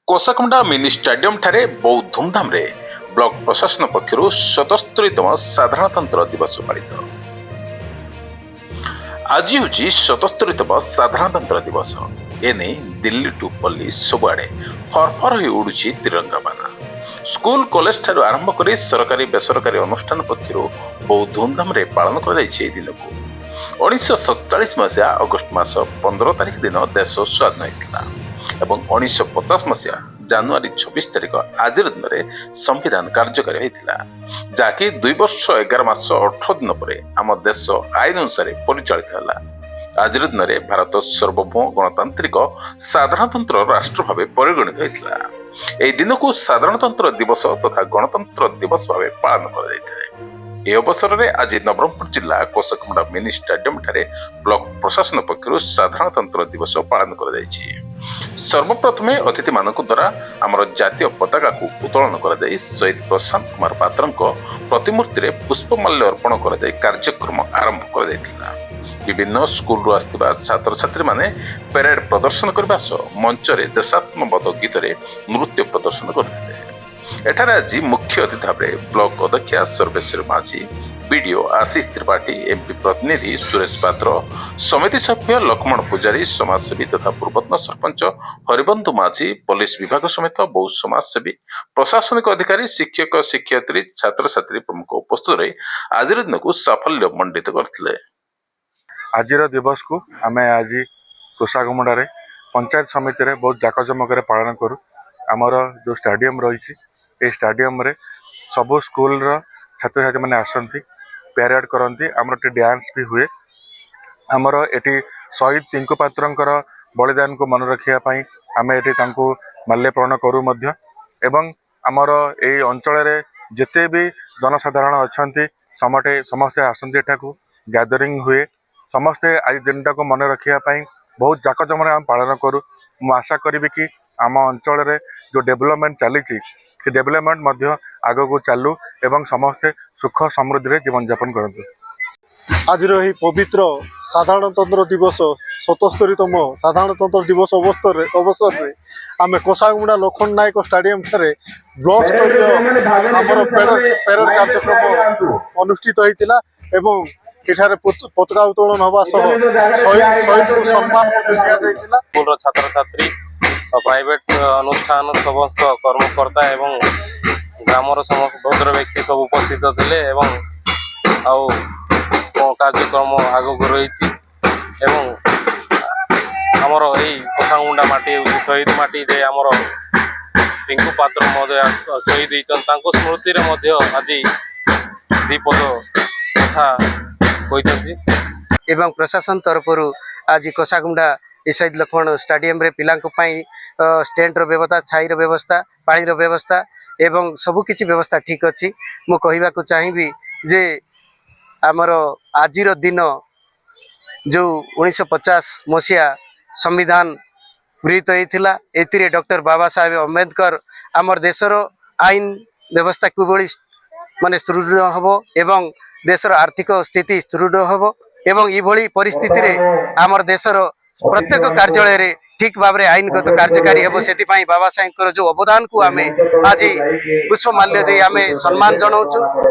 कोसाकुंडा mini stadium ठारे बहुत धूमधाम रे ब्लॉक प्रशासन पक्षरु 77तम साधारणतंत्र दिवस पालित। आज हूँ 77तम साधारणतंत्र दिवस। एने दिल्ली टू पल्ली सबुआड़े फरफर हो उड़ुछि तिरंगा बाना। स्कूल कॉलेज ठारू आरंभ कर सरकारी बेसरकारी अनुष्ठान पक्षरु बहुत धूमधाम रे पालन कर दिन को 1947 मसीहा अगस्ट मास 15 तारिख दिन देश स्वाधीन होता एवं 1950 मसीहा जानुआरी 26 तारिख आज दिन में संविधान कार्यकारी होता जहाँकि 2 वर्ष 11 मास 18 दिन पर आम देश आईन अनुसार परिचालित है। आज दिन में भारत सर्वभौम गणतांत्रिक साधारणतंत्र राष्ट्र भाव परिगणित होता। यह दिन को साधारणतंत्र दिवस तथा गणतंत्र दिवस भाव पालन कर अवसर में आज नवरंगपुर जिला कोसाकुंडा मिनी स्टाडियम ठारे ब्लॉक प्रशासन पक्षरु साधारणतंत्र दिवस पालन कर सर्वप्रथमे अतिथि मानक द्वारा आमर जातीय पताका को उत्तोलन कर शहीद प्रशांत कुमार पात्र प्रतिमूर्ति रे पुष्पमाल्य अर्पण कर कार्यक्रम आरंभ कर विभिन्न स्कूल आसथिबा छात्र छात्री माने परेड प्रदर्शन करबा सह मंच रे देशात्मक गीत रे नृत्य प्रदर्शन करथिले। एठारे आज मुख्य अतिथि भाव ब्लॉक अध्यक्षा सर्वेश्वर माझी, बीडीओ आशीष त्रिपाठी, एमपी प्रतिनिधि सुरेश पात्र, समिति सभ्य लक्ष्मण पुजारी, समाजसेवी तथा पूर्वतन सरपंच हरिबंधु माझी, पुलिस विभाग समेत बहु समाजसेवी, प्रशासनिक अधिकारी, शिक्षक शिक्षयित्री, छात्र छात्री प्रमुख उपस्थित रही आज दिन को साफल्य मंडित करथिले। आज दिवस को आम आज कोसाकुंडा पंचायत समिति रे बहुत जाकजमक पालन करूँ। आमर जो स्टाडियम रही स्टाडियम रे सबो स्कूल रो छात्र छात्री मैंने आसती पैरेड करती आमर डांस भी हुए। आमर एटी शहीद पिंकु पात्रंकर बलिदान को मन रखापी आम एटी माल्यार्पण करूँ एवं आमर ये अंचल जिते भी जनसाधारण अच्छा समस्ते आसती एठाकू गैदरिंग हुए। समस्ते आज दिनटा को मन रखापी बहुत जाकजमक आम पालन करूँ। मु आशा करी कि आम अंचल जो डेवलपमेंट चली डेवलपमेंट आग को चालू एवं समस्ते सुख समृद्धि रे जीवन यापन करते। आज पवित्र साधारणतंत्र दिवस 77तम साधारणतंत्र दिवस अवसर में आम कोसाकुंडा लक्ष्मण नायक स्टाडियम ठारे ब्लॉक स्तरीय आमर पेरेड कार्यक्रम अनुष्ठित होता एवं एठारे पताका उत्तोलन हवा शहीद को सम्मान दिया। स्कूल छात्र छात्री प्राइवेट अनुष्ठान समस्त कर्मकर्ता एवं ग्रामर समस्त भद्र व्यक्ति सब उपस्थित थे एवं कार्यक्रम आगक रही आमर यही कोसाकुंडा माटी शहीद माटी जे आमर पिंकु पात्र महोदय शहीद होती स्मृति रे आज दीपद कथा एवं प्रशासन तरफ आज कोसाकुंडा शहीद लक्ष्मण स्टाडियम रे पिला स्टेंट व्यवस्था, छाई व्यवस्था, पानी व्यवस्था एवं सबकिछि व्यवस्था ठीक अच्छी। मु कहवा चाहिए जे आमर आज दिन जो 1950 मसीहा संविधान गृहीत होता ए डॉक्टर बाबा साहेब अम्बेडकर आमर देशर आईन व्यवस्था किभली माने सुदृढ़ हम एवं देशर आर्थिक स्थिति सुदृढ़ हम एवं ये परिस्थिति रे आमर देशर प्रत्येक कार्यालय रे ठीक भाव में आईनगत कार्यकारी हेबो। से बाबा साहेब जो अवदान को आम आज पुष्पमाल्य दे आम सम्मान जनाऊँ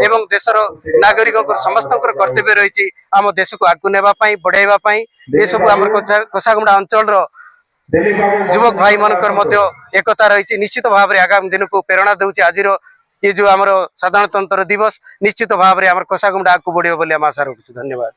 एवं देशर नागरिक समस्त कर्तव्य रही आम देश को आगू नेबाई बढ़ाइबाई ये सब आम कोसाकुंडा अंचल युवक भाई मानकर एकता रही निश्चित भाव में आगामी दिन को प्रेरणा दूसरी। आज ये जो आमर साधारणतंत्र दिवस निश्चित भाव में आम कोसाकुंडा आगू बढ़ो बोली आम आशा रखुँ। धन्यवाद।